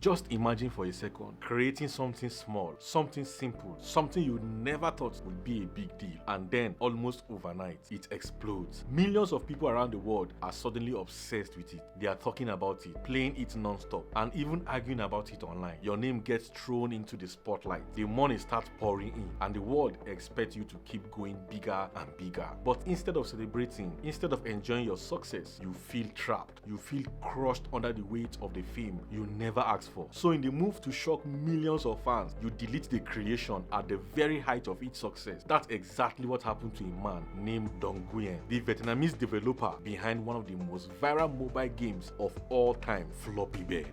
Just imagine for a second creating something small, something simple, something you never thought would be a big deal, and then almost overnight it explodes. Millions of people around the world are suddenly obsessed with it. They are talking about it, playing it non-stop, and even arguing about it online. Your name gets thrown into the spotlight. The money starts pouring in, and the world expects you to keep going bigger and bigger. But instead of celebrating, instead of enjoying your success, you feel trapped. You feel crushed under the weight of the fame you never asked for. So in the move to shock millions of fans, you delete the creation at the very height of its success. That's exactly what happened to a man named Dong Nguyen, the Vietnamese developer behind one of the most viral mobile games of all time, Flappy Bird.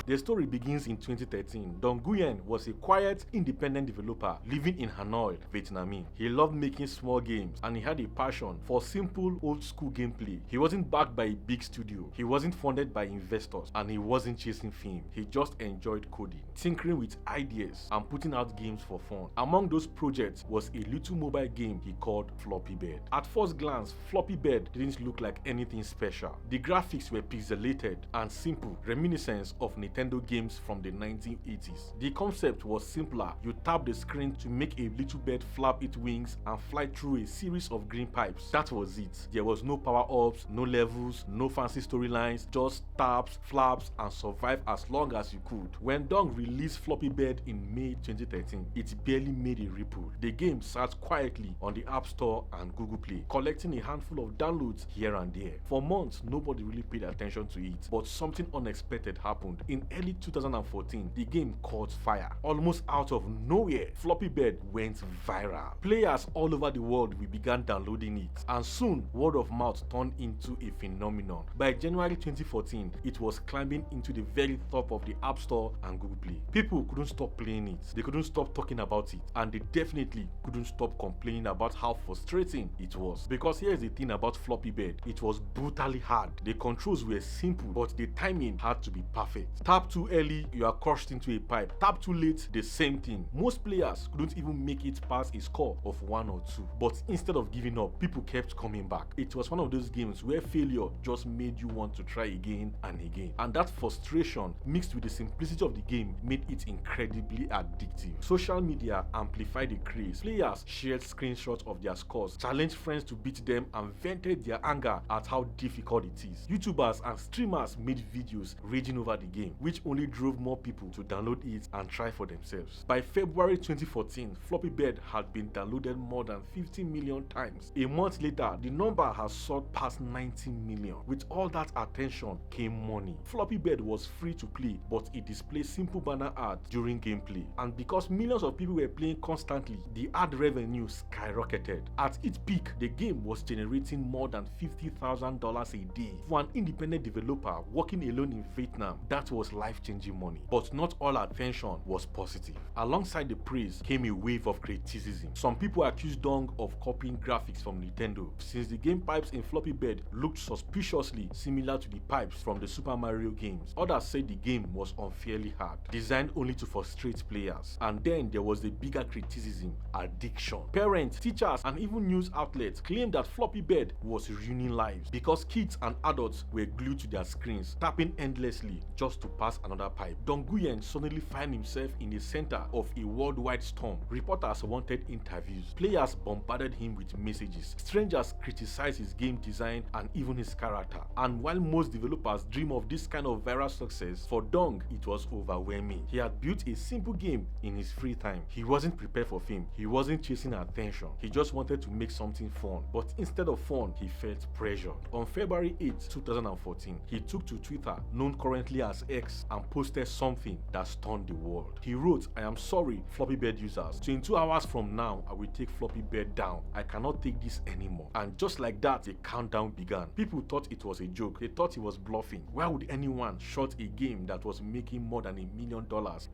The story begins in 2013. Dong Nguyen was a quiet, independent developer living in Hanoi, Vietnam. He loved making small games and he had a passion for simple, old-school gameplay. He wasn't backed by a big studio, he wasn't funded by investors, and he wasn't chasing fame. He just enjoyed coding, tinkering with ideas, and putting out games for fun. Among those projects was a little mobile game he called Flappy Bird. At first glance, Flappy Bird didn't look like anything special. The graphics were pixelated and simple, reminiscent of Nintendo games from the 1980s. The concept was simpler. You tap the screen to make a little bird flap its wings and fly through a series of green pipes. That was it. There was no power-ups, no levels, no fancy storylines, just taps, flaps, and survive as long as you could. When Dong released Flappy Bird in May 2013, it barely made a ripple. The game sat quietly on the App Store and Google Play, collecting a handful of downloads here and there. For months, nobody really paid attention to it, but something unexpected happened. In early 2014, the game caught fire. Almost out of nowhere, Flappy Bird went viral. Players all over the world began downloading it, and soon word of mouth turned into a phenomenon. By January 2014, it was climbing into the very top of the App Store and Google Play. People couldn't stop playing it, they couldn't stop talking about it, and they definitely couldn't stop complaining about how frustrating it was. Because here's the thing about Flappy Bird, it was brutally hard. The controls were simple, but the timing had to be perfect. Tap too early, you are crushed into a pipe. Tap too late, the same thing. Most players couldn't even make it past a score of 1 or 2. But instead of giving up, people kept coming back. It was one of those games where failure just made you want to try again and again. And that frustration, mixed with the simplicity of the game, made it incredibly addictive. Social media amplified the craze. Players shared screenshots of their scores, challenged friends to beat them, and vented their anger at how difficult it is. YouTubers and streamers made videos raging over the game, which only drove more people to download it and try for themselves. By February 2014, Flappy Bird had been downloaded more than 50 million times. A month later, the number has soared past 90 million. With all that attention came money. Flappy Bird was free to play, but it displayed simple banner ads during gameplay. And because millions of people were playing constantly, the ad revenue skyrocketed. At its peak, the game was generating more than $50,000 a day. For an independent developer working alone in Vietnam, that was life-changing money. But not all attention was positive. Alongside the praise came a wave of criticism. Some people accused Dong of copying graphics from Nintendo, since the game pipes in Flappy Bird looked suspiciously similar to the pipes from the Super Mario games. Others said the game was unfairly hard, designed only to frustrate players. And then there was the bigger criticism: addiction. Parents, teachers, and even news outlets claimed that Flappy Bird was ruining lives because kids and adults were glued to their screens, tapping endlessly just to pass another pipe. Dong Nguyen suddenly found himself in the center of a worldwide storm. Reporters wanted interviews, players bombarded him with messages, strangers criticized his game design and even his character. And while most developers dream of this kind of viral success, for Dong it was overwhelming. He had built a simple game in his free time. He wasn't prepared for fame, he wasn't chasing attention, he just wanted to make something fun. But instead of fun, he felt pressured. On February 8, 2014, he took to Twitter, known currently as X, and posted something that stunned the world. He wrote, "I am sorry, Flappy Bird users. 22 hours from now, I will take Flappy Bird down. I cannot take this anymore." And just like that, the countdown began. People thought it was a joke. They thought he was bluffing. Why would anyone shut a game that was making more than $1 million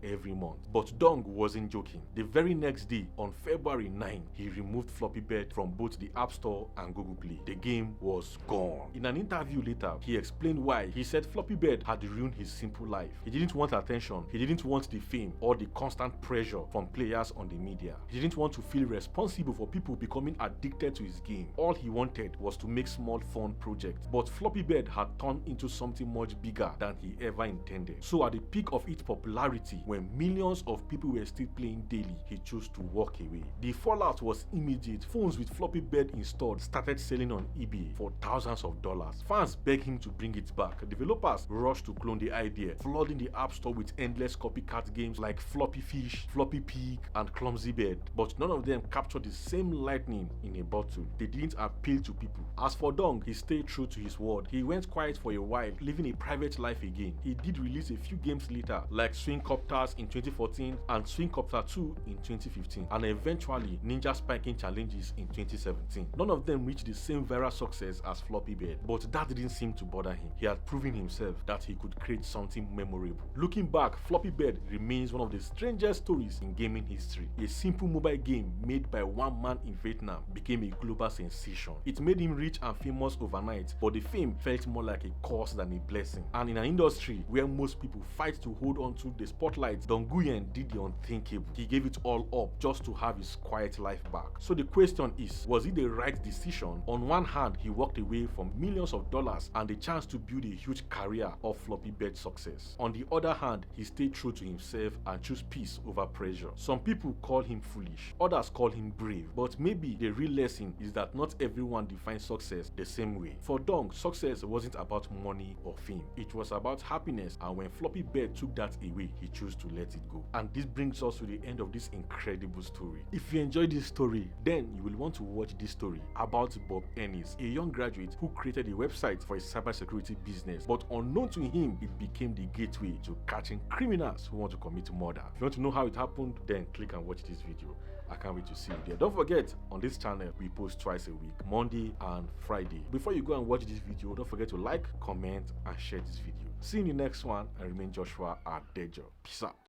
every month? But Dong wasn't joking. The very next day, on February 9, he removed Flappy Bird from both the App Store and Google Play. The game was gone. In an interview later, he explained why. He said Flappy Bird had ruined his simple simple life. He didn't want attention, he didn't want the fame or the constant pressure from players on the media. He didn't want to feel responsible for people becoming addicted to his game. All he wanted was to make small fun projects. But Flappy Bird had turned into something much bigger than he ever intended. So at the peak of its popularity, when millions of people were still playing daily, he chose to walk away. The fallout was immediate. Phones with Flappy Bird installed started selling on eBay for thousands of dollars. Fans begged him to bring it back. Developers rushed to clone the idea, flooding the App Store with endless copycat games like Floppy Fish, Floppy Pig, and Clumsy Bird. But none of them captured the same lightning in a bottle. They didn't appeal to people. As for Dong, he stayed true to his word. He went quiet for a while, living a private life again. He did release a few games later, like Swing Copters in 2014 and Swing Copter 2 in 2015, and eventually Ninja Spiking Challenges in 2017. None of them reached the same viral success as Flappy Bird, but that didn't seem to bother him. He had proven himself that he could create something memorable. Looking back, Flappy Bird remains one of the strangest stories in gaming history. A simple mobile game made by one man in Vietnam became a global sensation. It made him rich and famous overnight, but the fame felt more like a curse than a blessing. And in an industry where most people fight to hold on to the spotlight, Dong Nguyen did the unthinkable. He gave it all up just to have his quiet life back. So the question is, was it the right decision? On one hand, he walked away from millions of dollars and the chance to build a huge career of Flappy Bird success. On the other hand, he stayed true to himself and chose peace over pressure. Some people call him foolish, others call him brave, but maybe the real lesson is that not everyone defines success the same way. For Dong, success wasn't about money or fame. It was about happiness, and when Flappy Bird took that away, he chose to let it go. And this brings us to the end of this incredible story. If you enjoyed this story, then you will want to watch this story about Bob Ennis, a young graduate who created a website for a cybersecurity business, but unknown to him, it became the gateway to catching criminals who want to commit murder. If you want to know how it happened, then click and watch this video. I can't wait to see you there. Don't forget, on this channel, we post twice a week, Monday and Friday. Before you go and watch this video, don't forget to like, comment, and share this video. See you in the next one, and remain Joshua Adejo. Peace out.